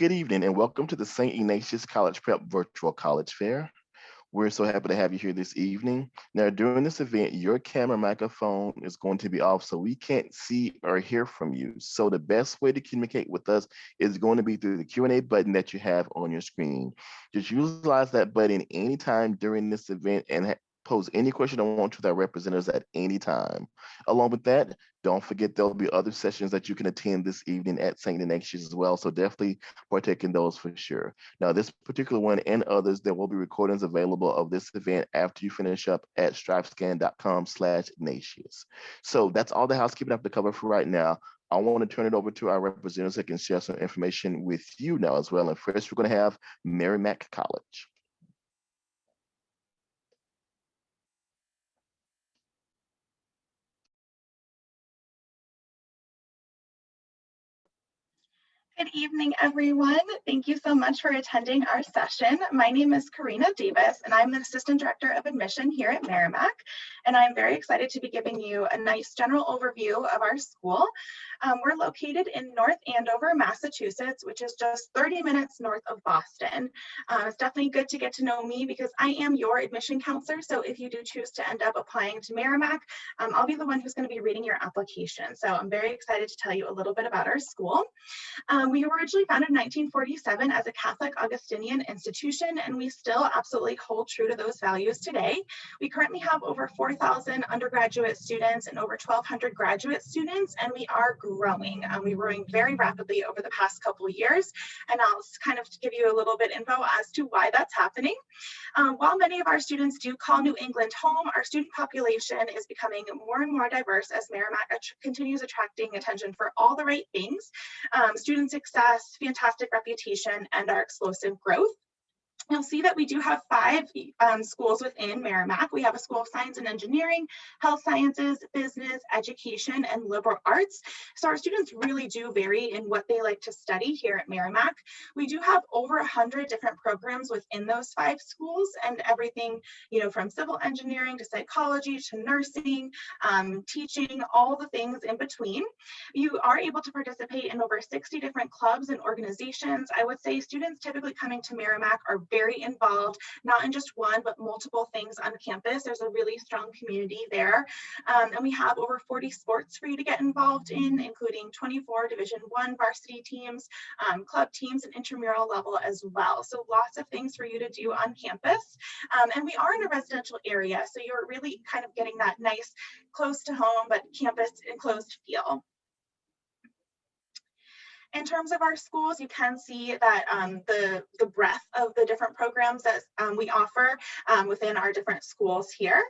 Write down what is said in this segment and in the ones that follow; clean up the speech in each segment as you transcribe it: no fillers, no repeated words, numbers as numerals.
Good evening and welcome to the St. Ignatius College Prep Virtual College Fair. We're so happy to have you here this evening. Now, during this event, your camera microphone is going to be off, so we can't see or hear from you. So the best way to communicate with us is going to be through the Q&A button that you have on your screen. Just utilize that button anytime during this event and pose any question you want to our representatives at any time. Along with that, don't forget there'll be other sessions that you can attend this evening at St. Ignatius as well. So definitely partake in those for sure. Now, this particular one and others, there will be recordings available of this event after you finish up at strivescan.com/Ignatius. So that's all the housekeeping I have to cover for right now. I want to turn it over to our representatives that can share some information with you now as well. And first, we're going to have Merrimack College. Good evening, everyone. Thank you so much for attending our session. My name is Karina Davis, and I'm the Assistant Director of Admission here at Merrimack. And I'm very excited to be giving you a nice general overview of our school. We're located in North Andover, Massachusetts, which is just 30 minutes north of Boston. It's definitely good to get to know me because I am your admission counselor. So if you do choose to end up applying to Merrimack, I'll be the one who's going to be reading your application. So I'm very excited to tell you a little bit about our school. We were originally founded in 1947 as a Catholic Augustinian institution, and we still absolutely hold true to those values today. We currently have over 4,000 undergraduate students and over 1,200 graduate students, and we are growing. We're growing very rapidly over the past couple of years, and I'll kind of give you a little bit info as to why that's happening. While many of our students do call New England home, our student population is becoming more and more diverse as Merrimack continues attracting attention for all the right things. Student success, fantastic reputation, and our explosive growth. You'll see that we do have 5 schools within Merrimack. We have a School of Science and Engineering, Health Sciences, Business, Education, and Liberal Arts. So our students really do vary in what they like to study here at Merrimack. We do have over 100 different programs within those 5 schools, and everything, from civil engineering to psychology to nursing, teaching, all the things in between. You are able to participate in over 60 different clubs and organizations. I would say students typically coming to Merrimack are very involved, not in just one, but multiple things on campus. There's a really strong community there. And we have over 40 sports for you to get involved in, including 24 Division I varsity teams, club teams, and intramural level as well. So lots of things for you to do on campus. And we are in a residential area, so you're really kind of getting that nice close to home, but campus enclosed feel. In terms of our schools, you can see that the breadth of the different programs that we offer within our different schools here.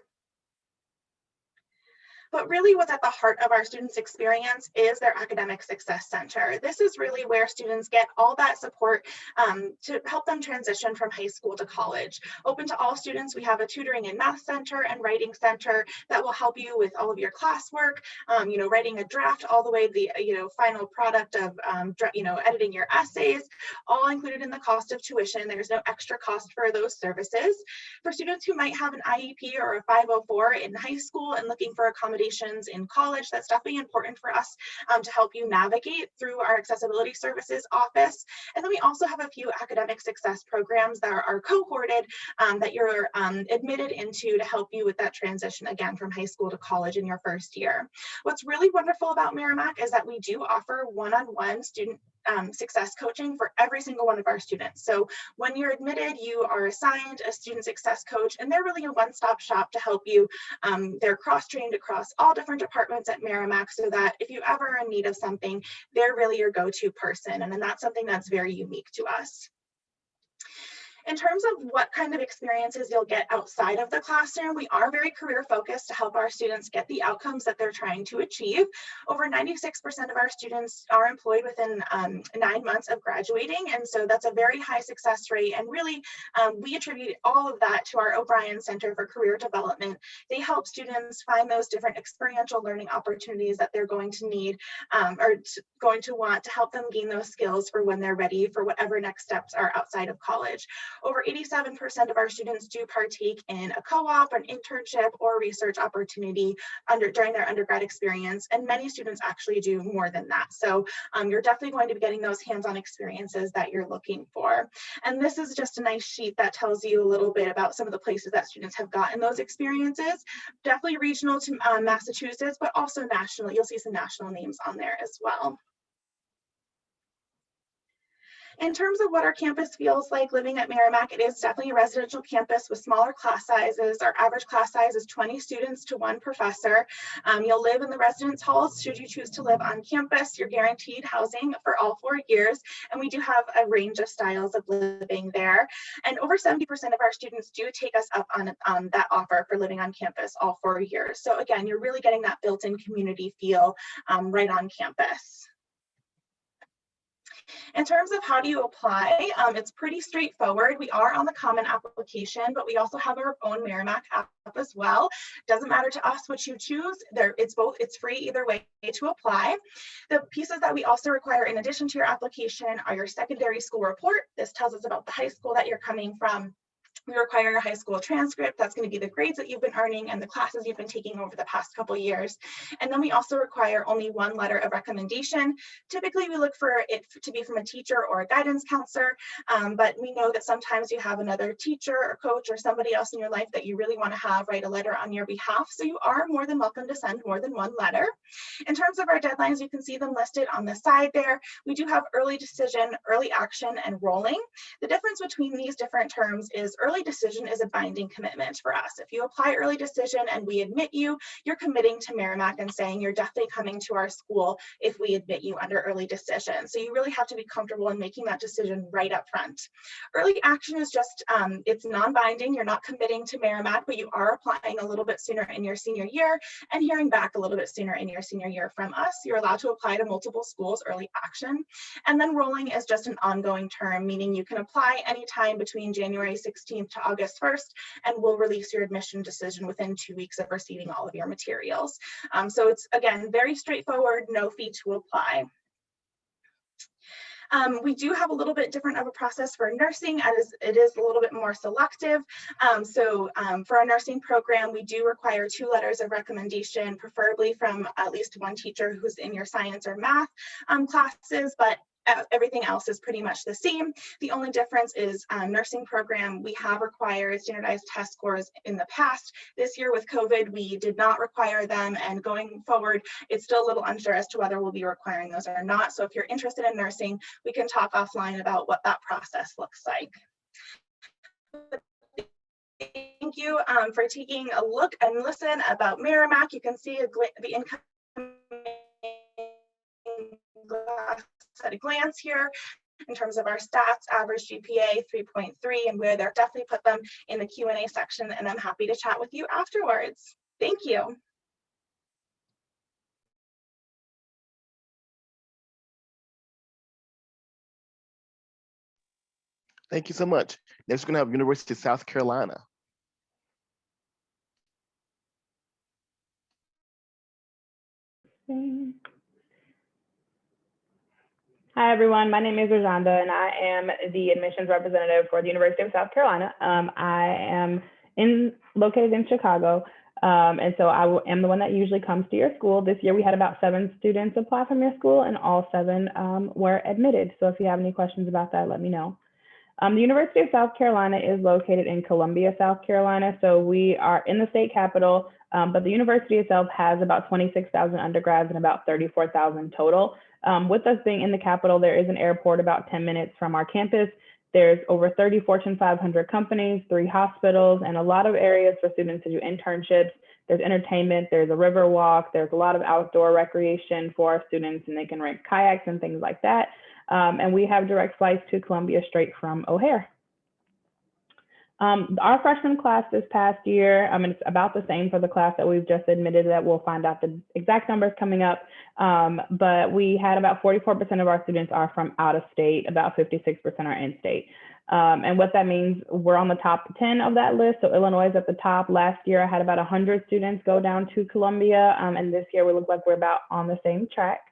But really what's at the heart of our students' experience is their Academic Success Center. This is really where students get all that support to help them transition from high school to college. Open to all students, we have a tutoring and math center and writing center that will help you with all of your classwork, writing a draft all the way to the final product of editing your essays, all included in the cost of tuition. There's no extra cost for those services. For students who might have an IEP or a 504 in high school and looking for accommodations in college, that's definitely important for us to help you navigate through our accessibility services office. And then we also have a few academic success programs that are cohorted that you're admitted into to help you with that transition again from high school to college in your first year. What's really wonderful about Merrimack is that we do offer one-on-one student success coaching for every single one of our students. So when you're admitted, you are assigned a student success coach, and they're really a one-stop shop to help you. They're cross-trained across all different departments at Merrimack, so that if you ever are in need of something, they're really your go-to person. And then that's something that's very unique to us. In terms of what kind of experiences you'll get outside of the classroom, we are very career focused to help our students get the outcomes that they're trying to achieve. Over 96% of our students are employed within 9 months of graduating, and so that's a very high success rate. And really, we attribute all of that to our O'Brien Center for Career Development. They help students find those different experiential learning opportunities that they're going to need going to want to help them gain those skills for when they're ready for whatever next steps are outside of college. over 87% of our students do partake in a co-op, an internship, or research opportunity during their undergrad experience, and many students actually do more than that. So you're definitely going to be getting those hands-on experiences that you're looking for. And this is just a nice sheet that tells you a little bit about some of the places that students have gotten those experiences. Definitely regional to Massachusetts, but also national. You'll see some national names on there as well. In terms of what our campus feels like living at Merrimack, it is definitely a residential campus with smaller class sizes. Our average class size is 20 students to 1 professor. You'll live in the residence halls should you choose to live on campus. You're guaranteed housing for all 4 years, and we do have a range of styles of living there. And over 70% of our students do take us up on that offer for living on campus all 4 years. So again, you're really getting that built-in community feel right on campus. In terms of how do you apply, it's pretty straightforward. We are on the Common application, but we also have our own Merrimack app as well. Doesn't matter to us what you choose. It's free either way to apply. The pieces that we also require in addition to your application are your secondary school report. This tells us about the high school that you're coming from. We require a high school transcript. That's going to be the grades that you've been earning and the classes you've been taking over the past couple of years. And then we also require only 1 letter of recommendation. Typically, we look for it to be from a teacher or a guidance counselor, but we know that sometimes you have another teacher or coach or somebody else in your life that you really want to have write a letter on your behalf. So you are more than welcome to send more than 1 letter. In terms of our deadlines, you can see them listed on the side there. We do have early decision, early action, and rolling. The difference between these different terms is early decision is a binding commitment for us. If you apply early decision and we admit you, you're committing to Merrimack and saying you're definitely coming to our school if we admit you under early decision. So you really have to be comfortable in making that decision right up front. Early action is just, it's non-binding. You're not committing to Merrimack, but you are applying a little bit sooner in your senior year and hearing back a little bit sooner in your senior year from us. You're allowed to apply to multiple schools, early action. And then rolling is just an ongoing term, meaning you can apply anytime between January 16th to August 1st, and we'll release your admission decision within 2 weeks of receiving all of your materials. So it's, again, very straightforward, no fee to apply. We do have a little bit different of a process for nursing, as it is a little bit more selective. For our nursing program, we do require 2 letters of recommendation, preferably from at least 1 teacher who's in your science or math classes, but everything else is pretty much the same. The only difference is nursing program, we have required standardized test scores in the past. This year with COVID, we did not require them, and going forward, it's still a little unsure as to whether we'll be requiring those or not. So if you're interested in nursing, we can talk offline about what that process looks like. Thank you for taking a look and listen about Merrimack. You can see the incoming at a glance here in terms of our stats, average GPA 3.3, and where they're definitely put them in the Q&A section, and I'm happy to chat with you afterwards. Thank you. Thank you so much. Next, we're going to have University of South Carolina. Hi, everyone. My name is Rajanda, and I am the admissions representative for the University of South Carolina. I am located in Chicago, and so I am the one that usually comes to your school. This year, we had about 7 students apply from your school, and all 7 were admitted. So if you have any questions about that, let me know. The University of South Carolina is located in Columbia, South Carolina. So we are in the state capital, but the university itself has about 26,000 undergrads and about 34,000 total. With us being in the capital, there is an airport about 10 minutes from our campus. There's over 30 Fortune 500 companies, 3 hospitals, and a lot of areas for students to do internships. There's entertainment, there's a river walk, there's a lot of outdoor recreation for our students, and they can rent kayaks and things like that. And we have direct flights to Columbia straight from O'Hare. Our freshman class this past year, it's about the same for the class that we've just admitted. That we'll find out the exact numbers coming up. But we had about 44% of our students are from out of state, about 56% are in state. And what that means, we're on the top 10 of that list. So Illinois is at the top. Last year, I had about 100 students go down to Columbia. And this year, we look like we're about on the same track.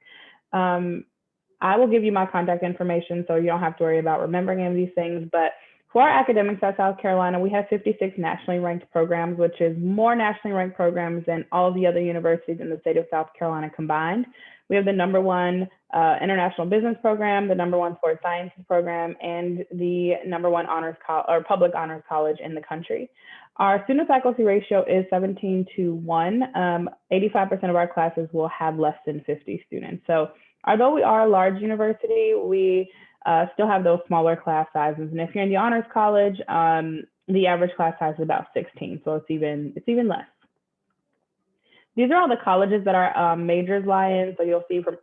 I will give you my contact information so you don't have to worry about remembering any of these things. But For our academics at South Carolina, we have 56 nationally ranked programs, which is more nationally ranked programs than all the other universities in the state of South Carolina combined. We have the #1 international business program, the #1 sports sciences program, and the #1 public honors college in the country. Our student faculty ratio is 17-1. 85% of our classes will have less than 50 students. So although we are a large university, we still have those smaller class sizes. And if you're in the honors college, the average class size is about 16, so it's even less. These are all the colleges that our majors lie in. So you'll see from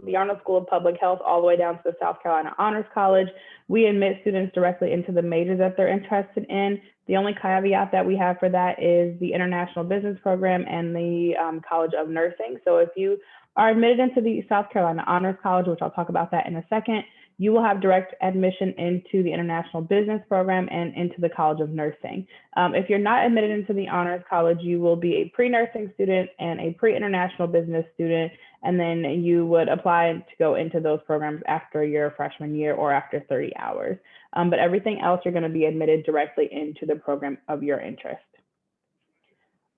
the Arnold School of Public Health all the way down to the South Carolina Honors College. We admit students directly into the majors that they're interested in. The only caveat that we have for that is the International Business Program and the College of Nursing. So if you are admitted into the South Carolina Honors College, which I'll talk about that in a second, you will have direct admission into the International Business Program and into the College of Nursing. If you're not admitted into the Honors College, you will be a pre-nursing student and a pre-international business student, and then you would apply to go into those programs after your freshman year or after 30 hours. But everything else, you're going to be admitted directly into the program of your interest.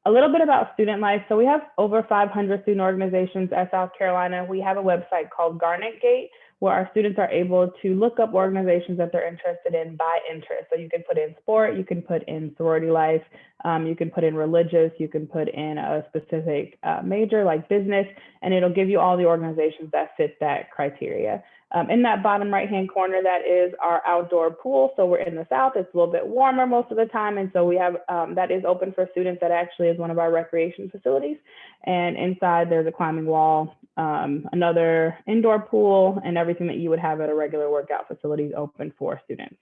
A little bit about student life. So we have over 500 student organizations at South Carolina. We have a website called Garnet Gate, where our students are able to look up organizations that they're interested in by interest. So you can put in sport, you can put in sorority life, you can put in religious, you can put in a specific major like business, and it'll give you all the organizations that fit that criteria. In that bottom right-hand corner, that is our outdoor pool. So we're in the South, it's a little bit warmer most of the time. And so we have, that is open for students. That actually is one of our recreation facilities. And inside there's a climbing wall, another indoor pool, and everything that you would have at a regular workout facility is open for students.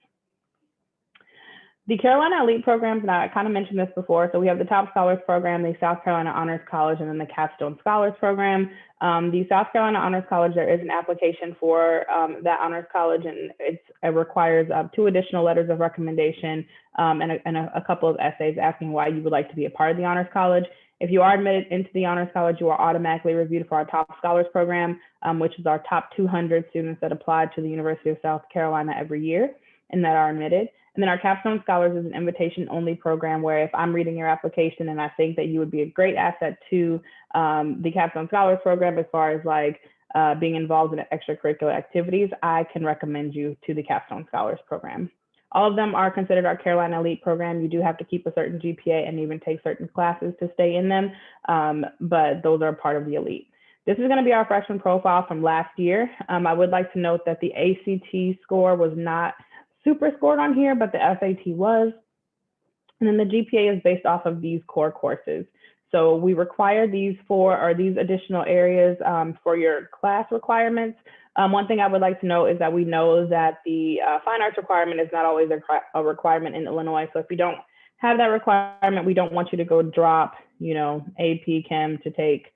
The Carolina Elite programs, and I kind of mentioned this before, so we have the Top Scholars Program, the South Carolina Honors College, and then the Capstone Scholars Program. The South Carolina Honors College, there is an application for that Honors College, and it requires 2 additional letters of recommendation and a couple of essays asking why you would like to be a part of the Honors College. If you are admitted into the Honors College, you are automatically reviewed for our Top Scholars Program, which is our top 200 students that apply to the University of South Carolina every year and that are admitted. And then our Capstone Scholars is an invitation-only program where if I'm reading your application and I think that you would be a great asset to the Capstone Scholars Program as far as like being involved in extracurricular activities, I can recommend you to the Capstone Scholars Program. All of them are considered our Carolina Elite program. You do have to keep a certain GPA and even take certain classes to stay in them, but those are part of the Elite. This is going to be our freshman profile from last year. I would like to note that the ACT score was not super scored on here, but the SAT was. And then the GPA is based off of these core courses. So we require these these additional areas for your class requirements. One thing I would like to note is that we know that the fine arts requirement is not always a requirement in Illinois. So if you don't have that requirement, we don't want you to go drop, AP Chem to take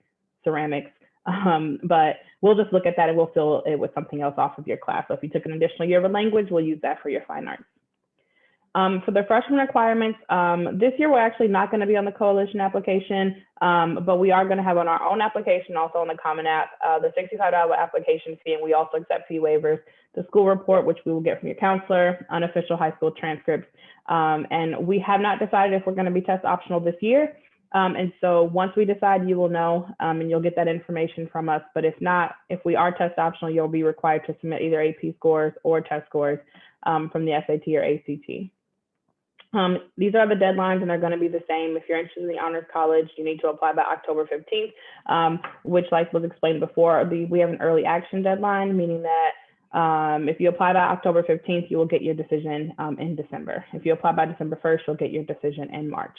ceramics. But we'll just look at that and we'll fill it with something else off of your class. So if you took an additional year of a language, we'll use that for your fine arts. For the freshman requirements, this year we're actually not going to be on the coalition application, but we are going to have on our own application, also on the Common App, the $65 application fee, and we also accept fee waivers, the school report, which we will get from your counselor, unofficial high school transcripts, and we have not decided if we're going to be test optional this year. And so once we decide, you will know, and you'll get that information from us. But if not, if we are test optional, you'll be required to submit either AP scores or test scores from the SAT or ACT. These are the deadlines, and they're going to be the same. If you're interested in the Honors College, you need to apply by October 15th, which, like was explained before, we have an early action deadline, meaning that if you apply by October 15th, you will get your decision in December. If you apply by December 1st, you'll get your decision in March.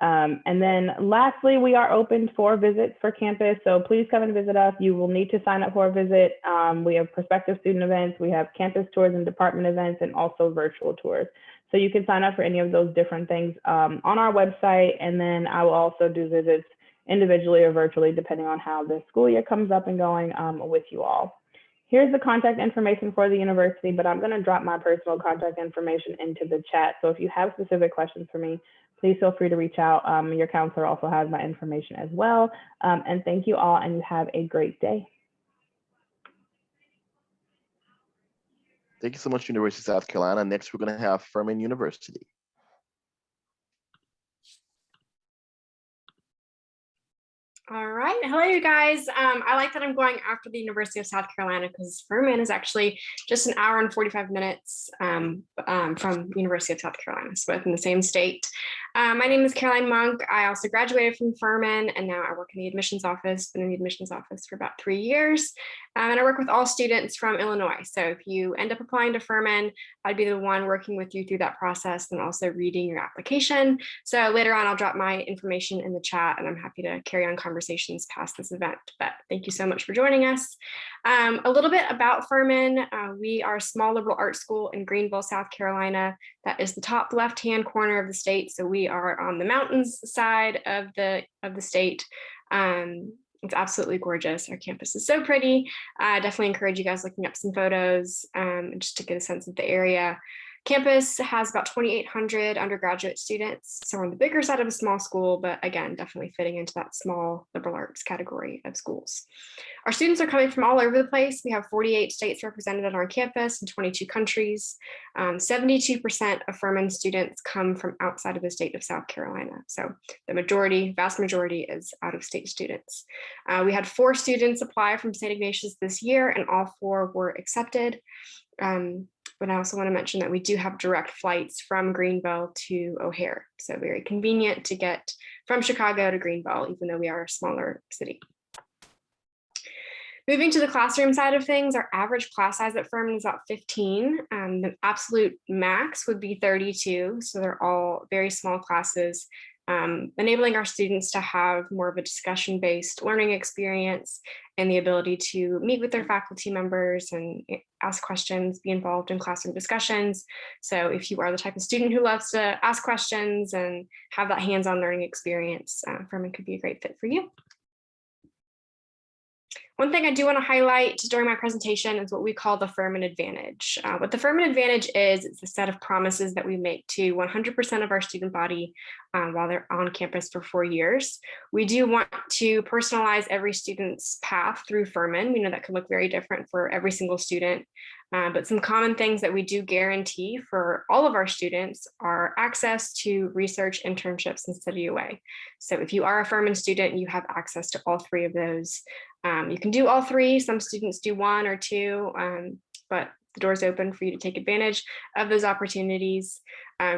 And then lastly, we are open for visits for campus. So please come and visit us. You will need to sign up for a visit. We have prospective student events. We have campus tours and department events, and also virtual tours. So you can sign up for any of those different things on our website. And then I will also do visits individually or virtually, depending on how the school year comes up and going with you all. Here's the contact information for the university, but I'm going to drop my personal contact information into the chat. So if you have specific questions for me, please feel free to reach out. Your counselor also has my information as well. And thank you all, and you have a great day. Thank you so much, University of South Carolina. Next, we're going to have Furman University. All right. Hello, you guys. I like that I'm going after the University of South Carolina because Furman is actually just an hour and 45 minutes from University of South Carolina, so both in the same state. My name is Caroline Monk. I also graduated from Furman, and now I work in the admissions office. Been in the admissions office for about 3 years, and I work with all students from Illinois. So if you end up applying to Furman, I'd be the one working with you through that process and also reading your application. So later on, I'll drop my information in the chat, and I'm happy to carry on conversations past this event. But thank you so much for joining us. A little bit about Furman. We are a small liberal arts school in Greenville, South Carolina. That is the top left-hand corner of the state. So we are on the mountains side of the state. It's absolutely gorgeous. Our campus is so pretty. I definitely encourage you guys looking up some photos just to get a sense of the area. Campus has about 2,800 undergraduate students, so we're on the bigger side of a small school, but again, definitely fitting into that small liberal arts category of schools. Our students are coming from all over the place. We have 48 states represented on our campus in 22 countries. 72% of Furman students come from outside of the state of South Carolina. So the vast majority is out-of-state students. We had 4 students apply from St. Ignatius this year, and all 4 were accepted. But I also want to mention that we do have direct flights from Greenville to O'Hare. So very convenient to get from Chicago to Greenville, even though we are a smaller city. Moving to the classroom side of things, our average class size at Furman is about 15. The absolute max would be 32. So they're all very small classes, enabling our students to have more of a discussion-based learning experience and the ability to meet with their faculty members and ask questions, be involved in classroom discussions. So if you are the type of student who loves to ask questions and have that hands-on learning experience, Furman could be a great fit for you. One thing I do want to highlight during my presentation is what we call the Furman Advantage. What the Furman Advantage is a set of promises that we make to 100% of our student body while they're on campus for 4 years. We do want to personalize every student's path through Furman. We know that can look very different for every single student, but some common things that we do guarantee for all of our students are access to research, internships, and study away. So if you are a Furman student, you have access to all 3 of those. You can do all 3. Some students do 1 or 2, but the door's open for you to take advantage of those opportunities.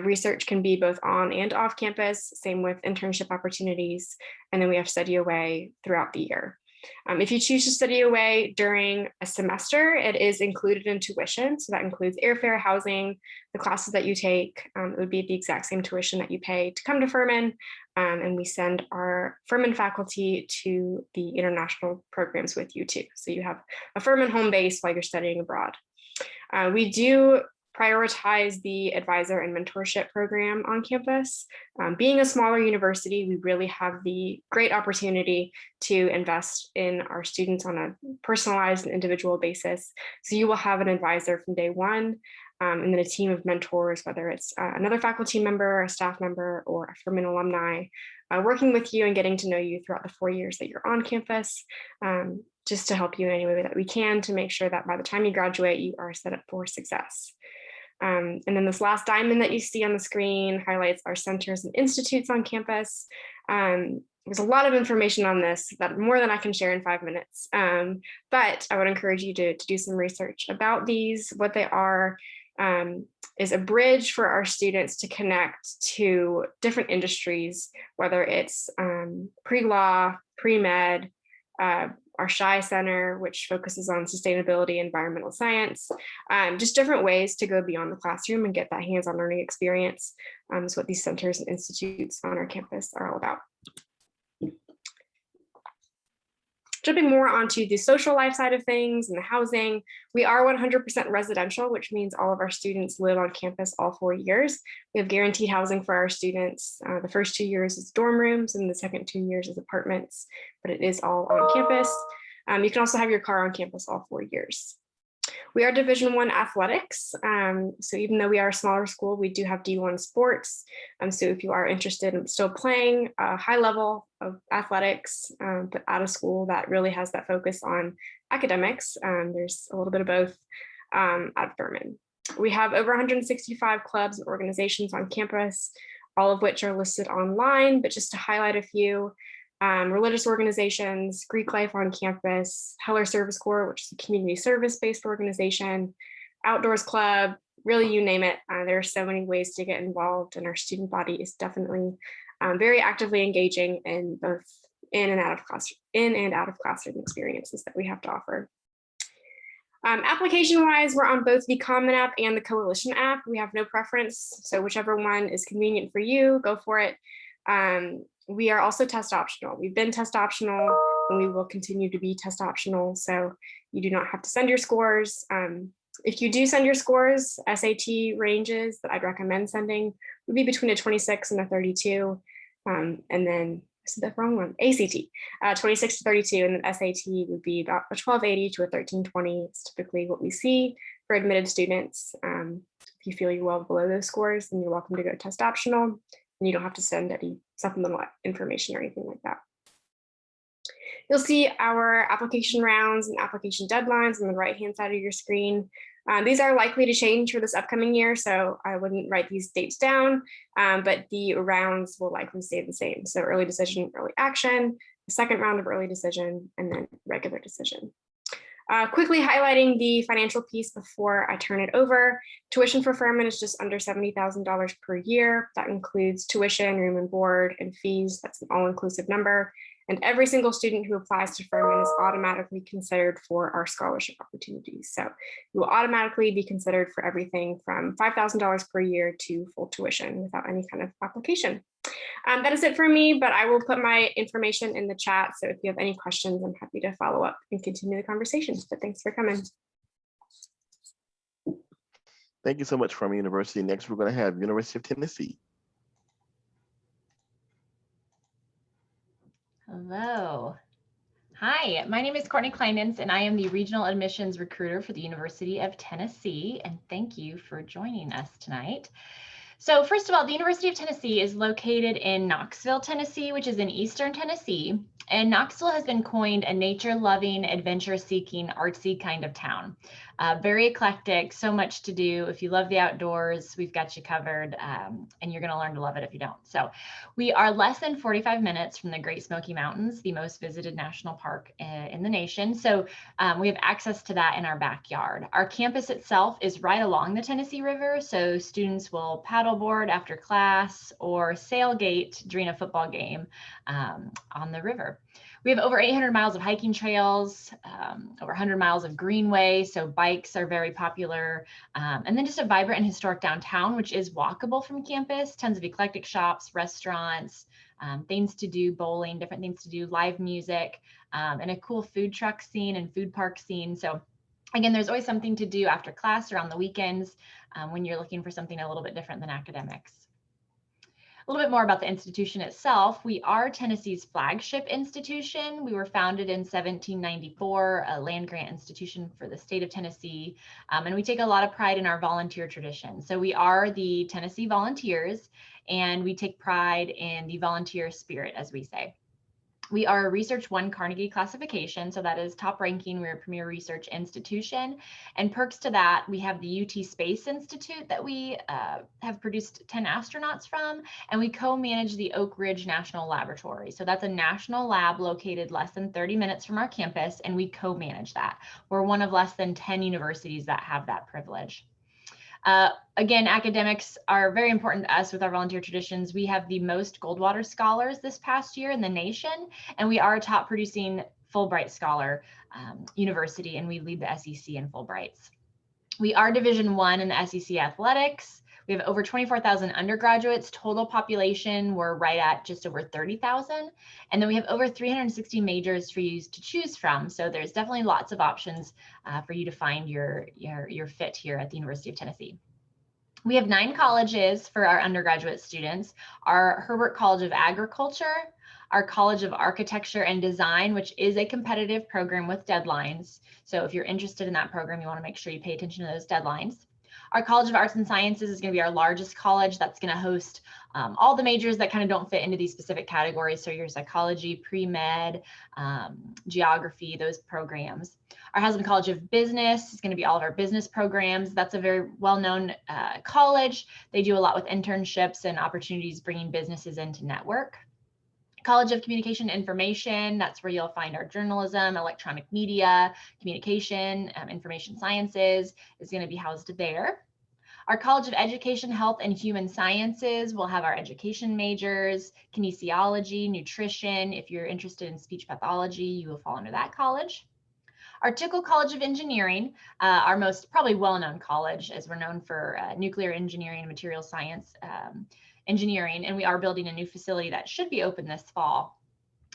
Research can be both on and off campus, same with internship opportunities. And then we have study away throughout the year. If you choose to study away during a semester, it is included in tuition. So that includes airfare, housing, the classes that you take. It would be the exact same tuition that you pay to come to Furman. And we send our Furman faculty to the international programs with you too. So you have a Furman home base while you're studying abroad. We do prioritize the advisor and mentorship program on campus. Being a smaller university, we really have the great opportunity to invest in our students on a personalized and individual basis. So you will have an advisor from day one, and then a team of mentors, whether it's another faculty member, a staff member, or a Furman alumni, working with you and getting to know you throughout the 4 years that you're on campus, just to help you in any way that we can to make sure that by the time you graduate, you are set up for success. And then this last diamond that you see on the screen highlights our centers and institutes on campus. There's a lot of information on this, that more than I can share in 5 minutes. But I would encourage you to do some research about these. What they are is a bridge for our students to connect to different industries, whether it's pre-law, pre-med, our SHI Center, which focuses on sustainability, environmental science, just different ways to go beyond the classroom and get that hands-on learning experience is what these centers and institutes on our campus are all about. Jumping more onto the social life side of things and the housing, we are 100% residential, which means all of our students live on campus all 4 years. We have guaranteed housing for our students. The first 2 years is dorm rooms and the second 2 years is apartments, but it is all on campus. You can also have your car on campus all 4 years. We are Division I athletics. So even though we are a smaller school, we do have D1 sports. So if you are interested in still playing a high level of athletics, but at a school that really has that focus on academics, there's a little bit of both. at Furman. We have over 165 clubs and organizations on campus, all of which are listed online, but just to highlight a few, religious organizations, Greek Life on Campus, Heller Service Corps, which is a community service-based organization, Outdoors Club, really you name it. There are so many ways to get involved, and our student body is definitely very actively engaging in both in and out of classroom experiences that we have to offer. Application-wise, we're on both the Common App and the Coalition app. We have no preference, so whichever one is convenient for you, go for it. We are also test optional. We've been test optional, and we will continue to be test optional, so you do not have to send your scores. If you do send your scores, SAT ranges that I'd recommend sending would be between a 26 and a 32, and then I said the wrong one, ACT, 26 to 32, and then SAT would be about a 1280 to a 1320. It's typically what we see for admitted students. If you feel you're well below those scores, then you're welcome to go test optional, and you don't have to send any supplemental information or anything like that. You'll see our application rounds and application deadlines on the right-hand side of your screen. These are likely to change for this upcoming year, so I wouldn't write these dates down, but the rounds will likely stay the same. So early decision, early action, the second round of early decision, and then regular decision. Quickly highlighting the financial piece before I turn it over. Tuition for Furman is just under $70,000 per year. That includes tuition, room and board, and fees. That's an all-inclusive number. And every single student who applies to Furman is automatically considered for our scholarship opportunities. So you will automatically be considered for everything from $5,000 per year to full tuition without any kind of application. That is it for me, but I will put my information in the chat. So if you have any questions, I'm happy to follow up and continue the conversation. But thanks for coming. Thank you so much, Furman University. Next, we're going to have University of Tennessee. Hello. Hi, my name is Courtney Kleinens, and I am the Regional Admissions Recruiter for the University of Tennessee, and thank you for joining us tonight. So first of all, the University of Tennessee is located in Knoxville, Tennessee, which is in eastern Tennessee, and Knoxville has been coined a nature-loving, adventure-seeking, artsy kind of town. Very eclectic, so much to do. If you love the outdoors, we've got you covered, and you're going to learn to love it if you don't. So we are less than 45 minutes from the Great Smoky Mountains, the most visited national park in the nation. So we have access to that in our backyard. Our campus itself is right along the Tennessee River, so students will paddleboard after class or sailgate during a football game on the river. We have over 800 miles of hiking trails, over 100 miles of greenway, so bikes are very popular, and then just a vibrant and historic downtown, which is walkable from campus, tons of eclectic shops, restaurants, things to do, bowling, different things to do, live music, and a cool food truck scene and food park scene. So again, there's always something to do after class or on the weekends when you're looking for something a little bit different than academics. A little bit more about the institution itself. We are Tennessee's flagship institution. We were founded in 1794, a land grant institution for the state of Tennessee, and we take a lot of pride in our volunteer tradition. So we are the Tennessee Volunteers, and we take pride in the volunteer spirit, as we say. We are a Research 1 Carnegie classification, so that is top ranking. We're a premier research institution. And perks to that, we have the UT Space Institute that we have produced 10 astronauts from, and we co-manage the Oak Ridge National Laboratory. So that's a national lab located less than 30 minutes from our campus, and we co-manage that. We're one of less than 10 universities that have that privilege. Again, academics are very important to us with our volunteer traditions. We have the most Goldwater scholars this past year in the nation, and we are a top producing Fulbright scholar university, and we lead the SEC in Fulbrights. We are Division I in the SEC athletics. We have over 24,000 undergraduates. Total population, we're right at just over 30,000. And then we have over 360 majors for you to choose from. So there's definitely lots of options for you to find your fit here at the University of Tennessee. We have 9 colleges for our undergraduate students. Our Herbert College of Agriculture, our College of Architecture and Design, which is a competitive program with deadlines. So if you're interested in that program, you want to make sure you pay attention to those deadlines. Our College of Arts and Sciences is going to be our largest college. That's going to host all the majors that kind of don't fit into these specific categories. So your psychology, pre-med, geography, those programs. Our Haslam College of Business is going to be all of our business programs. That's a very well-known college. They do a lot with internships and opportunities bringing businesses into network. College of Communication and Information, that's where you'll find our journalism, electronic media, communication, information sciences is going to be housed there. Our College of Education, Health, and Human Sciences will have our education majors, kinesiology, nutrition. If you're interested in speech pathology, you will fall under that college. Our Tickle College of Engineering, our most probably well-known college, as we're known for nuclear engineering and material science engineering, and we are building a new facility that should be open this fall.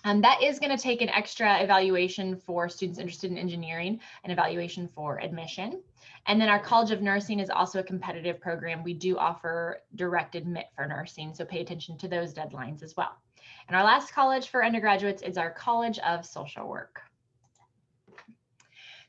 That is going to take an extra evaluation for students interested in engineering, an evaluation for admission. And then our College of Nursing is also a competitive program. We do offer direct admit for nursing, so pay attention to those deadlines as well. And our last college for undergraduates is our College of Social Work.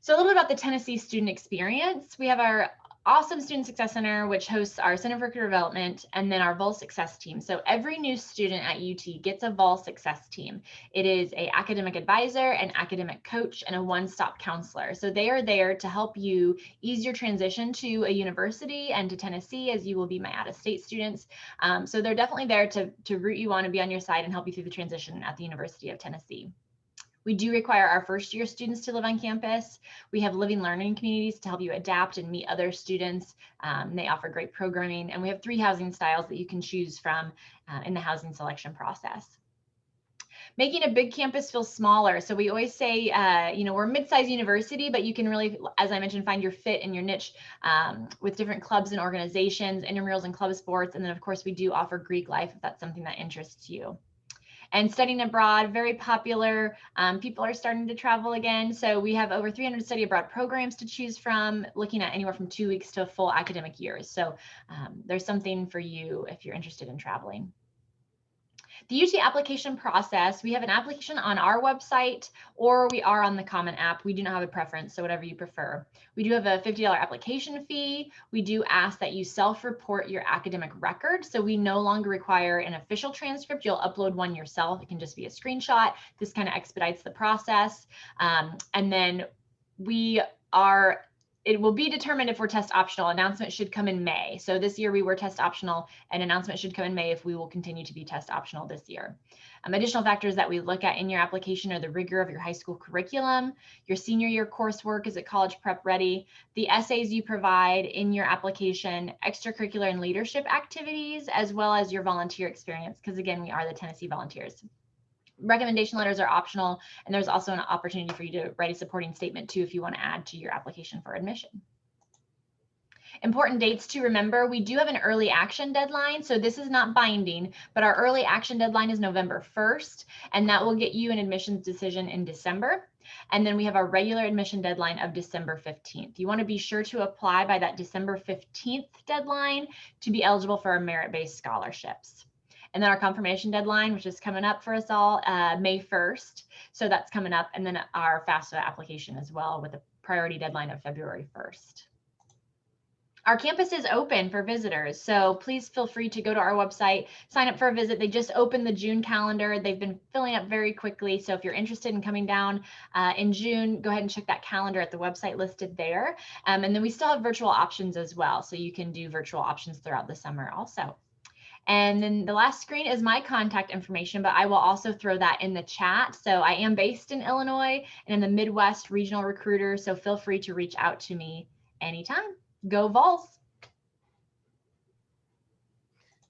So a little bit about the Tennessee student experience. We have our awesome Student Success Center, which hosts our Center for Career Development, and then our Vol Success team. So every new student at UT gets a Vol Success team. It is an academic advisor, an academic coach, and a one-stop counselor. So they are there to help you ease your transition to a university and to Tennessee, as you will be my out-of-state students. So they're definitely there to root you on and be on your side and help you through the transition at the University of Tennessee. We do require our first-year students to live on campus. We have living learning communities to help you adapt and meet other students. They offer great programming, and we have 3 housing styles that you can choose from in the housing selection process. Making a big campus feel smaller. So we always say, we're a mid-sized university, but you can really, as I mentioned, find your fit and your niche with different clubs and organizations, intramurals and club sports. And then, of course, we do offer Greek life if that's something that interests you. And studying abroad, very popular. People are starting to travel again. So we have over 300 study abroad programs to choose from, looking at anywhere from 2 weeks to a full academic year. So there's something for you if you're interested in traveling. The UT application process, we have an application on our website, or we are on the Common App. We do not have a preference, so whatever you prefer. We do have a $50 application fee. We do ask that you self-report your academic record, so we no longer require an official transcript. You'll upload one yourself. It can just be a screenshot. This kind of expedites the process. And then it will be determined if we're test optional. Announcement should come in May. So this year we were test optional, and announcement should come in May if we will continue to be test optional this year. Additional factors that we look at in your application are the rigor of your high school curriculum, your senior year coursework, is it college prep ready, the essays you provide in your application, extracurricular and leadership activities, as well as your volunteer experience, because again, we are the Tennessee Volunteers. Recommendation letters are optional, and there's also an opportunity for you to write a supporting statement too if you want to add to your application for admission. Important dates to remember, we do have an early action deadline, so this is not binding, but our early action deadline is November 1st, and that will get you an admissions decision in December. And then we have our regular admission deadline of December 15th. You want to be sure to apply by that December 15th deadline to be eligible for our merit-based scholarships. And then our confirmation deadline, which is coming up for us all, May 1st. So that's coming up. And then our FAFSA application as well, with a priority deadline of February 1st. Our campus is open for visitors, so please feel free to go to our website, sign up for a visit. They just opened the June calendar. They've been filling up very quickly. So if you're interested in coming down in June, go ahead and check that calendar at the website listed there. And then we still have virtual options as well. So you can do virtual options throughout the summer also. And then the last screen is my contact information, but I will also throw that in the chat. So I am based in Illinois and in the Midwest regional recruiter. So feel free to reach out to me anytime. Go Vols.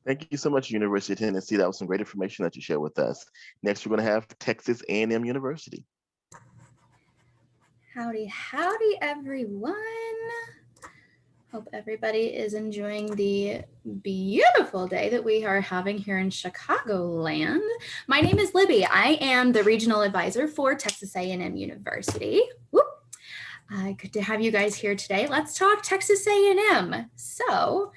Thank you so much, University of Tennessee. That was some great information that you shared with us. Next, we're going to have Texas A&M University. Howdy, howdy, everyone. Hope everybody is enjoying the beautiful day that we are having here in Chicagoland. My name is Libby. I am the regional advisor for Texas A&M University. Whoop. Good to have you guys here today. Let's talk Texas A&M. So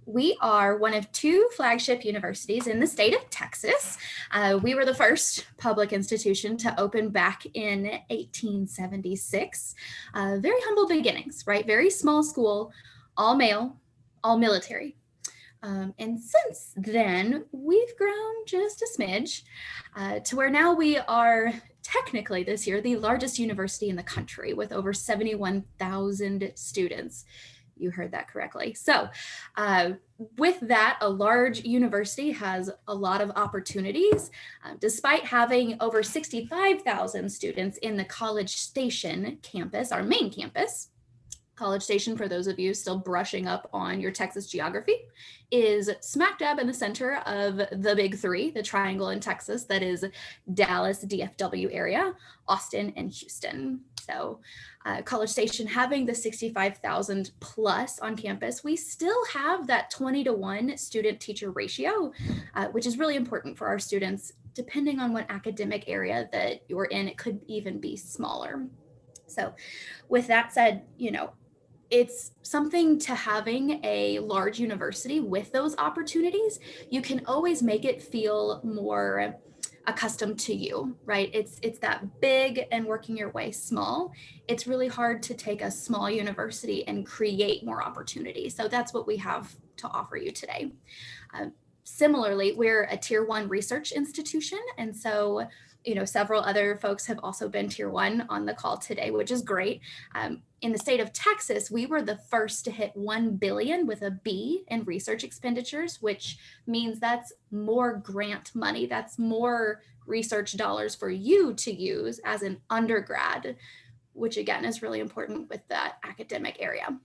we are one of 2 flagship universities in the state of Texas. We were the first public institution to open back in 1876. Very humble beginnings, right? Very small school all male, all military. And since then, we've grown just a smidge to where now we are technically this year the largest university in the country with over 71,000 students. You heard that correctly. So with that, a large university has a lot of opportunities. Despite having over 65,000 students in the College Station campus, our main campus, College Station, for those of you still brushing up on your Texas geography, is smack dab in the center of the big three, the triangle in Texas that is Dallas, DFW area, Austin, and Houston. So College Station having the 65,000 plus on campus, we still have that 20-to-1 student teacher ratio, which is really important for our students. Depending on what academic area that you're in, it could even be smaller. So with that said, it's something to having a large university with those opportunities. You can always make it feel more accustomed to you, right? It's that big and working your way small. It's really hard to take a small university and create more opportunities. So that's what we have to offer you today. Similarly, we're a tier 1 research institution. And so, several other folks have also been tier 1 on the call today, which is great. In the state of Texas, we were the first to hit 1 billion with a B in research expenditures, which means that's more grant money. That's more research dollars for you to use as an undergrad, which again is really important with that academic area.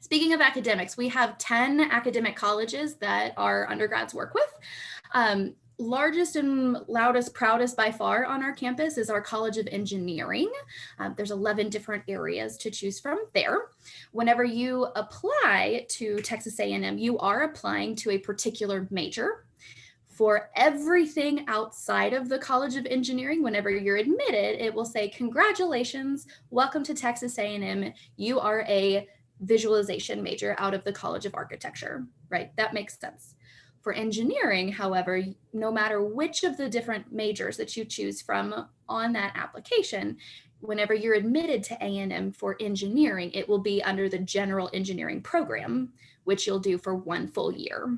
Speaking of academics, we have 10 academic colleges that our undergrads work with. Largest and loudest, proudest by far on our campus is our College of Engineering. There's 11 different areas to choose from there. Whenever you apply to Texas A&M, you are applying to a particular major. For everything outside of the College of Engineering, whenever you're admitted, it will say, congratulations, welcome to Texas A&M. You are a visualization major out of the College of Architecture, right? That makes sense. For engineering, however, no matter which of the different majors that you choose from on that application, whenever you're admitted to A&M for engineering, it will be under the general engineering program, which you'll do for 1 full year.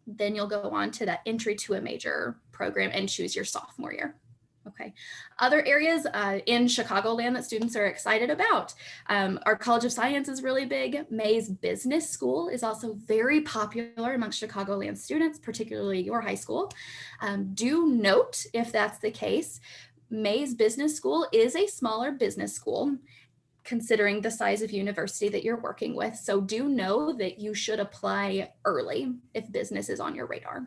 Then you'll go on to that entry to a major program and choose your sophomore year. Okay. Other areas in Chicagoland that students are excited about. Our College of Science is really big. May's Business School is also very popular amongst Chicagoland students, particularly your high school. Do note, if that's the case, May's Business School is a smaller business school, considering the size of university that you're working with. So do know that you should apply early if business is on your radar.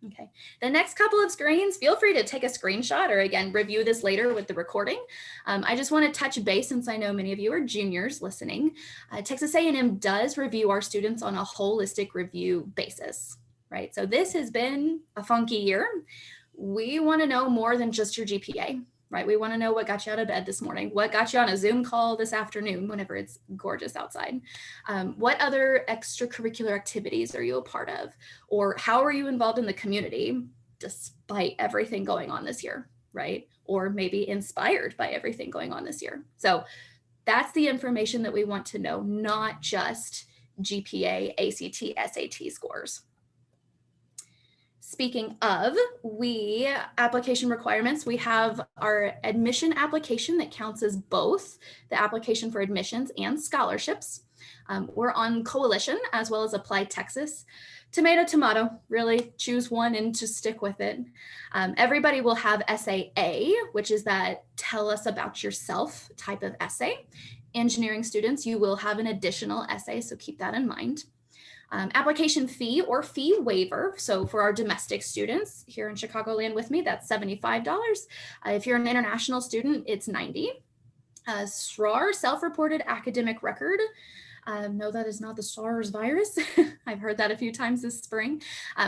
Okay, the next couple of screens, feel free to take a screenshot or again, review this later with the recording. I just want to touch base since I know many of you are juniors listening. Texas A&M does review our students on a holistic review basis, right? So this has been a funky year. We want to know more than just your GPA, right? We want to know what got you out of bed this morning, what got you on a Zoom call this afternoon whenever it's gorgeous outside. What other extracurricular activities are you a part of? Or how are you involved in the community despite everything going on this year, right? Or maybe inspired by everything going on this year. So that's the information that we want to know, not just GPA, ACT, SAT scores. Speaking of, application requirements, we have our admission application that counts as both the application for admissions and scholarships. We're on Coalition as well as Apply Texas. Tomato, tomato, really choose one and just stick with it. Everybody will have SAA, which is that tell us about yourself type of essay. Engineering students, you will have an additional essay, so keep that in mind. Application fee or fee waiver. So for our domestic students here in Chicagoland with me, that's $75. If you're an international student, it's $90. SRAR, self-reported academic record. No, that is not the SARS virus. I've heard that a few times this spring.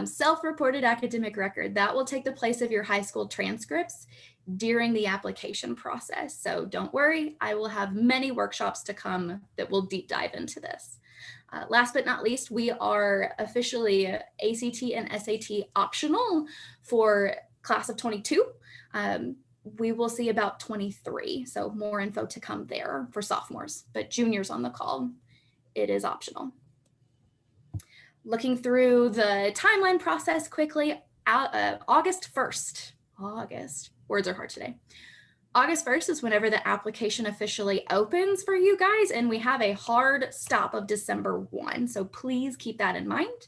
Self-reported academic record, that will take the place of your high school transcripts during the application process. So don't worry, I will have many workshops to come that will deep dive into this. Last but not least, we are officially ACT and SAT optional for class of 22. We will see about 23, so more info to come there for sophomores, but juniors on the call, it is optional. Looking through the timeline process quickly, August 1st, words are hard today. August 1st is whenever the application officially opens for you guys, and we have a hard stop of December 1. So please keep that in mind.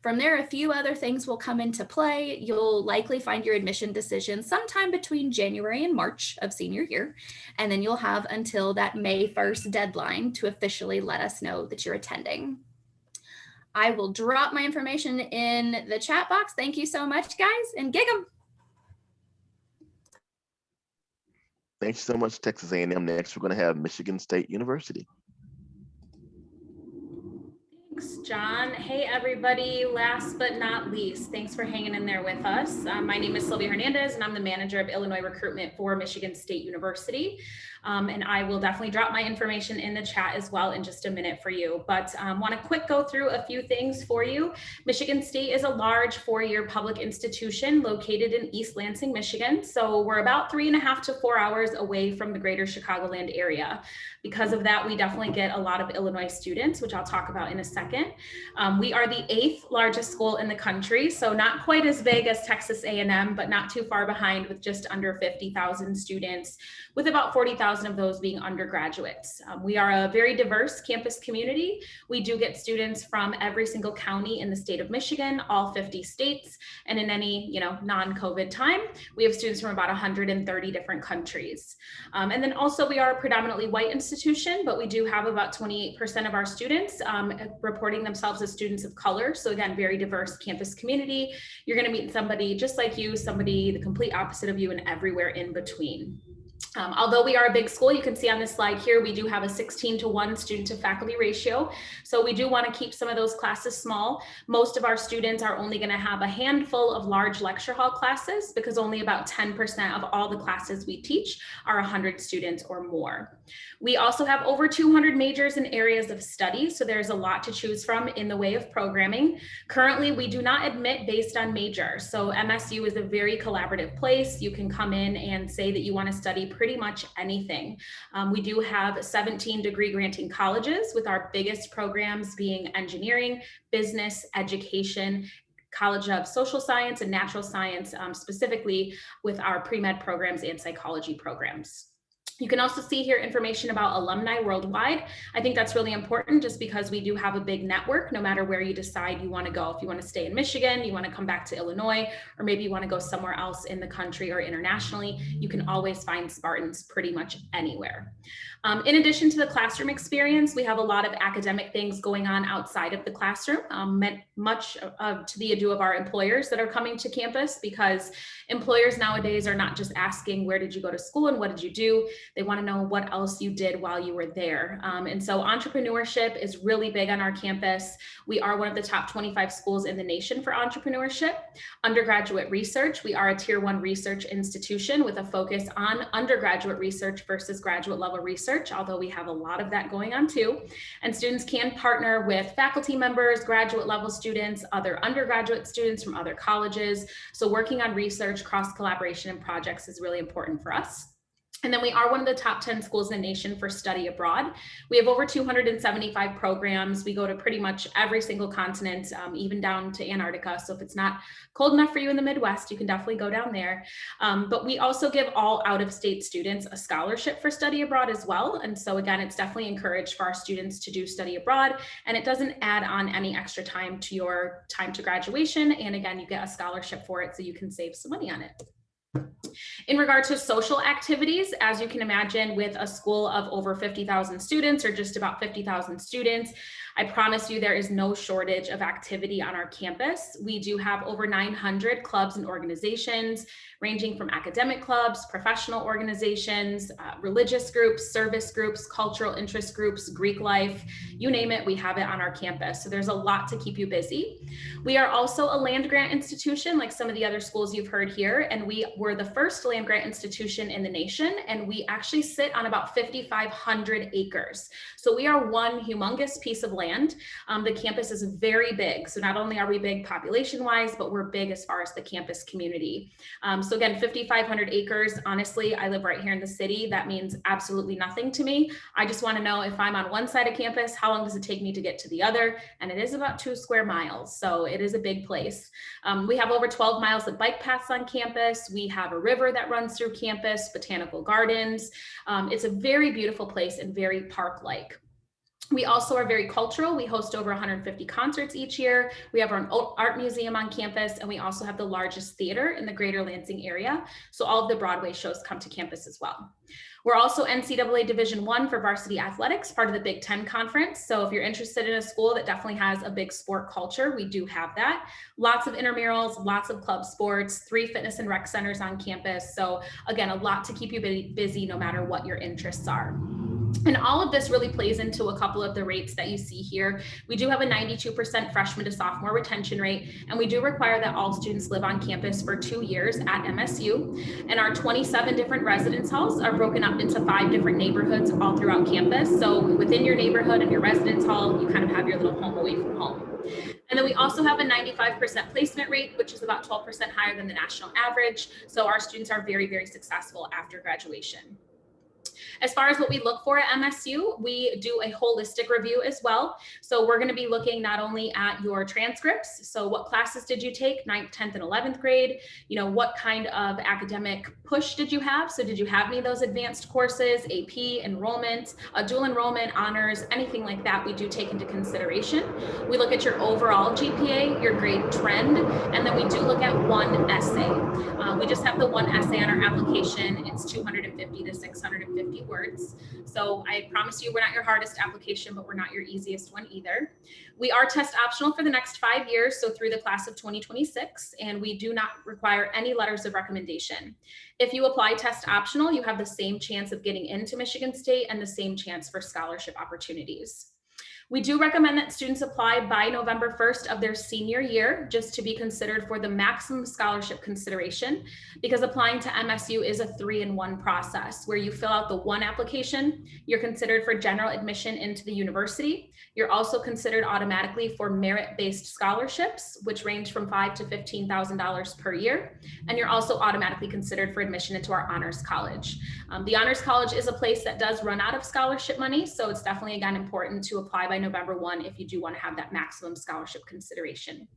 From there, a few other things will come into play. You'll likely find your admission decision sometime between January and March of senior year. And then you'll have until that May 1st deadline to officially let us know that you're attending. I will drop my information in the chat box. Thank you so much, guys, and gig 'em. Thanks so much, Texas A&M. Next, we're going to have Michigan State University. Thanks, John. Hey, everybody. Last but not least, thanks for hanging in there with us. My name is Sylvia Hernandez, and I'm the manager of Illinois recruitment for Michigan State University. And I will definitely drop my information in the chat as well in just a minute for you. But want to quick go through a few things for you. Michigan State is a large 4-year public institution located in East Lansing, Michigan. So we're about 3.5 to 4 hours away from the greater Chicagoland area. Because of that, we definitely get a lot of Illinois students, which I'll talk about in a second. We are the 8th largest school in the country, so not quite as big as Texas A&M, but not too far behind with just under 50,000 students, with about 40,000 of those being undergraduates. We are a very diverse campus community. We do get students from every single county in the state of Michigan, all 50 states, and in any non-COVID time, we have students from about 130 different countries. And then also we are a predominantly white institution, but we do have about 28% of our students reporting themselves as students of color. So again, very diverse campus community. You're going to meet somebody just like you, somebody the complete opposite of you, and everywhere in between. Although we are a big school, you can see on this slide here, we do have a 16-to-1 student to faculty ratio. So we do want to keep some of those classes small. Most of our students are only going to have a handful of large lecture hall classes because only about 10% of all the classes we teach are 100 students or more. We also have over 200 majors and areas of study. So there's a lot to choose from in the way of programming. Currently, we do not admit based on major. So MSU is a very collaborative place. You can come in and say that you want to study pretty much anything. We do have 17 degree granting colleges, with our biggest programs being engineering, business, education, College of Social Science and Natural Science, specifically with our pre-med programs and psychology programs. You can also see here information about alumni worldwide. I think that's really important just because we do have a big network no matter where you decide you want to go. If you want to stay in Michigan, you want to come back to Illinois, or maybe you want to go somewhere else in the country or internationally, you can always find Spartans pretty much anywhere. In addition to the classroom experience, we have a lot of academic things going on outside of the classroom, much to the ado of our employers that are coming to campus, because employers nowadays are not just asking, where did you go to school and what did you do? They want to know what else you did while you were there. And so entrepreneurship is really big on our campus. We are one of the top 25 schools in the nation for entrepreneurship. Undergraduate research, we are a tier 1 research institution with a focus on undergraduate research versus graduate level research, although we have a lot of that going on too. And students can partner with faculty members, graduate level students, other undergraduate students from other colleges. So working on research, cross collaboration, and projects is really important for us. And then we are one of the top 10 schools in the nation for study abroad. We have over 275 programs. We go to pretty much every single continent, even down to Antarctica. So if it's not cold enough for you in the Midwest, you can definitely go down there. But we also give all out-of-state students a scholarship for study abroad as well. And so again, it's definitely encouraged for our students to do study abroad, and it doesn't add on any extra time to your time to graduation. And again, you get a scholarship for it, so you can save some money on it. In regard to social activities, as you can imagine, with a school of over 50,000 students, or just about 50,000 students, I promise you there is no shortage of activity on our campus. We do have over 900 clubs and organizations, ranging from academic clubs, professional organizations, religious groups, service groups, cultural interest groups, Greek life, you name it, we have it on our campus. So there's a lot to keep you busy. We are also a land grant institution like some of the other schools you've heard here, and we we're the first land grant institution in the nation, and we actually sit on about 5,500 acres. So we are one humongous piece of land. The campus is very big. So not only are we big population-wise, but we're big as far as the campus community. So again, 5,500 acres. Honestly, I live right here in the city. That means absolutely nothing to me. I just want to know if I'm on one side of campus, how long does it take me to get to the other? And it is about 2 square miles. So it is a big place. We have over 12 miles of bike paths on campus. We have a river that runs through campus, botanical gardens. It's a very beautiful place and very park-like. We also are very cultural. We host over 150 concerts each year. We have our own art museum on campus, and we also have the largest theater in the greater Lansing area. So all of the Broadway shows come to campus as well. We're also NCAA Division I for varsity athletics, part of the Big Ten Conference. So if you're interested in a school that definitely has a big sport culture, we do have that. Lots of intramurals, lots of club sports, 3 fitness and rec centers on campus. So again, a lot to keep you busy no matter what your interests are. And all of this really plays into a couple of the rates that you see here. We do have a 92% freshman to sophomore retention rate, and we do require that all students live on campus for 2 years at MSU. And our 27 different residence halls are broken up into 5 different neighborhoods all throughout campus. So within your neighborhood and your residence hall, you kind of have your little home away from home. And then we also have a 95% placement rate, which is about 12% higher than the national average. So our students are very, very successful after graduation. As far as what we look for at MSU, we do a holistic review as well. So we're going to be looking not only at your transcripts. So what classes did you take, 9th, 10th, and 11th grade? You know, what kind of academic push did you have? So did you have any of those advanced courses, AP, enrollment, dual enrollment, honors, anything like that we do take into consideration. We look at your overall GPA, your grade trend, and then we do look at one essay. We just have the one essay on our application. It's 250 to 650 words. So I promise you we're not your hardest application, but we're not your easiest one either. We are test optional for the next 5 years, so through the class of 2026, and we do not require any letters of recommendation. If you apply test optional, you have the same chance of getting into Michigan State and the same chance for scholarship opportunities. We do recommend that students apply by November 1st of their senior year, just to be considered for the maximum scholarship consideration, because applying to MSU is a 3-in-1 process where you fill out the one application, you're considered for general admission into the university. You're also considered automatically for merit-based scholarships, which range from $5,000 to $15,000 per year. And you're also automatically considered for admission into our honors college. The honors college is a place that does run out of scholarship money. So it's definitely, again, important to apply by November 1 if you do want to have that maximum scholarship consideration.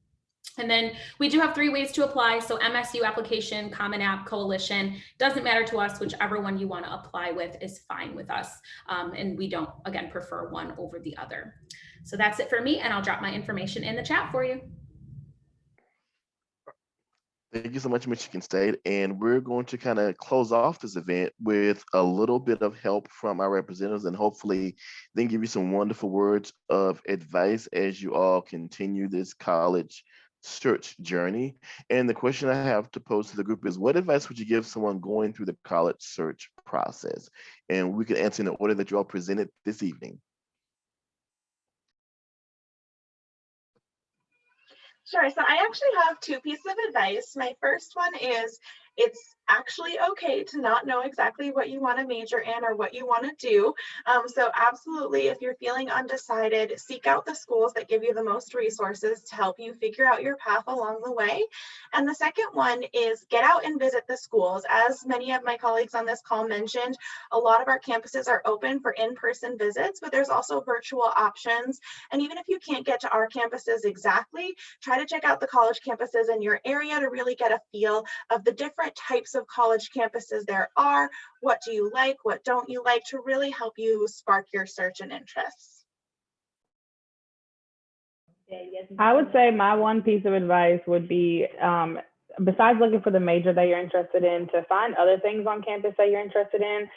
And then we do have 3 ways to apply. So MSU application, Common App, Coalition, doesn't matter to us. Whichever one you want to apply with is fine with us. And we don't, again, prefer one over the other. So that's it for me. And I'll drop my information in the chat for you. Thank you so much, Michigan State. And we're going to kind of close off this event with a little bit of help from our representatives, and hopefully then give you some wonderful words of advice as you all continue this college search journey. And the question I have to pose to the group is, what advice would you give someone going through the college search process? And we can answer in the order that you all presented this evening. Sure. So I actually have 2 pieces of advice. My first one is, it's actually okay to not know exactly what you want to major in or what you want to do. So absolutely, if you're feeling undecided, seek out the schools that give you the most resources to help you figure out your path along the way. And the second one is get out and visit the schools. As many of my colleagues on this call mentioned, a lot of our campuses are open for in-person visits, but there's also virtual options. And even if you can't get to our campuses exactly, try to check out the college campuses in your area to really get a feel of the different types of college campuses there are. What do you like? What don't you like? To really help you spark your search and interests. I would say my one piece of advice would be, besides looking for the major that you're interested in, to find other things on campus that you're interested in.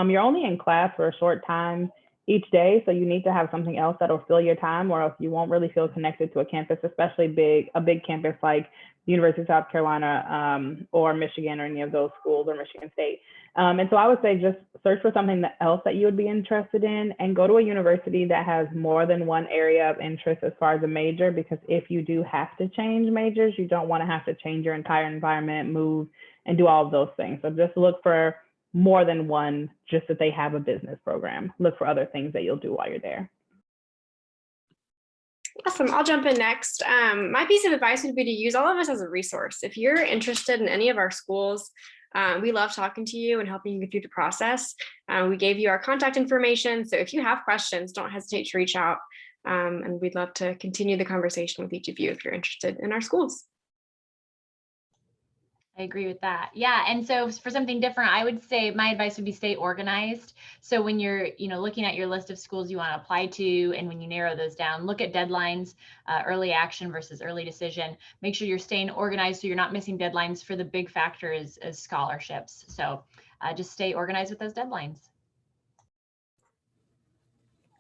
You're only in class for a short time each day, so you need to have something else that'll fill your time, or else you won't really feel connected to a campus, especially a big campus like the University of South Carolina or Michigan or any of those schools, or Michigan State. And so I would say just search for something else that you would be interested in, and go to a university that has more than one area of interest as far as a major, because if you do have to change majors, you don't want to have to change your entire environment, move, and do all of those things. So just look for more than one, just that they have a business program. Look for other things that you'll do while you're there. Awesome. I'll jump in next. My piece of advice would be to use all of us as a resource. If you're interested in any of our schools, we love talking to you and helping you get through the process. We gave you our contact information. So if you have questions, don't hesitate to reach out. And we'd love to continue the conversation with each of you if you're interested in our schools. I agree with that. Yeah. And so for something different, I would say my advice would be stay organized. So when you're, looking at your list of schools you want to apply to, and when you narrow those down, look at deadlines, early action versus early decision. Make sure you're staying organized so you're not missing deadlines for the big factor is scholarships. So just stay organized with those deadlines.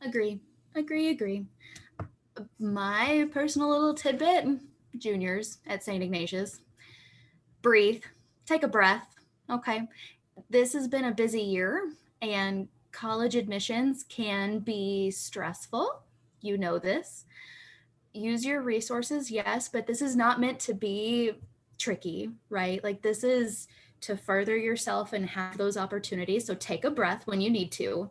Agree. My personal little tidbit, juniors at St. Ignatius, breathe, take a breath. Okay. This has been a busy year, and college admissions can be stressful. You know this. Use your resources, yes, but this is not meant to be tricky, right? Like, this is to further yourself and have those opportunities. So take a breath when you need to,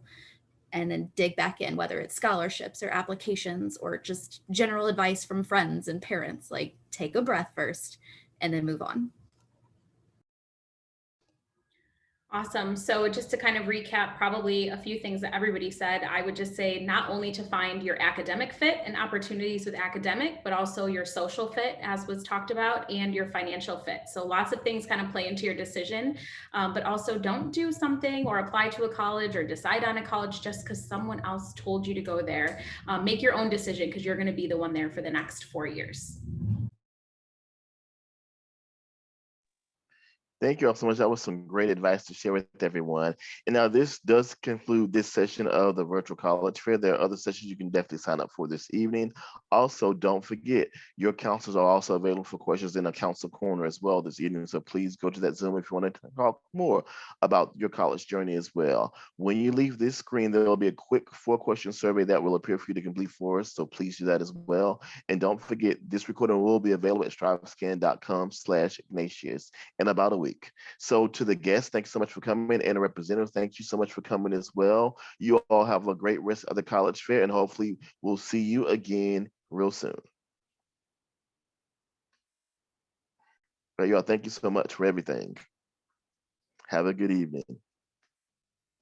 and then dig back in, whether it's scholarships or applications or just general advice from friends and parents. Like, take a breath first and then move on. Awesome. So just to kind of recap probably a few things that everybody said, I would just say not only to find your academic fit and opportunities with academic, but also your social fit, as was talked about, and your financial fit. So lots of things kind of play into your decision, but also don't do something or apply to a college or decide on a college just because someone else told you to go there. Make your own decision, because you're going to be the one there for the next 4 years. Thank you all so much. That was some great advice to share with everyone. And now this does conclude this session of the Virtual College Fair. There are other sessions you can definitely sign up for this evening. Also, don't forget, your counselors are also available for questions in a council corner as well this evening. So please go to that Zoom if you want to talk more about your college journey as well. When you leave this screen, there will be a quick 4-question survey that will appear for you to complete for us. So please do that as well. And don't forget, this recording will be available at strivescan.com/Ignatius in about a week. So to the guests, thanks so much for coming, and the representatives, thank you so much for coming as well. You all have a great rest of the college fair, and hopefully we'll see you again real soon. All right, y'all, thank you so much for everything. Have a good evening.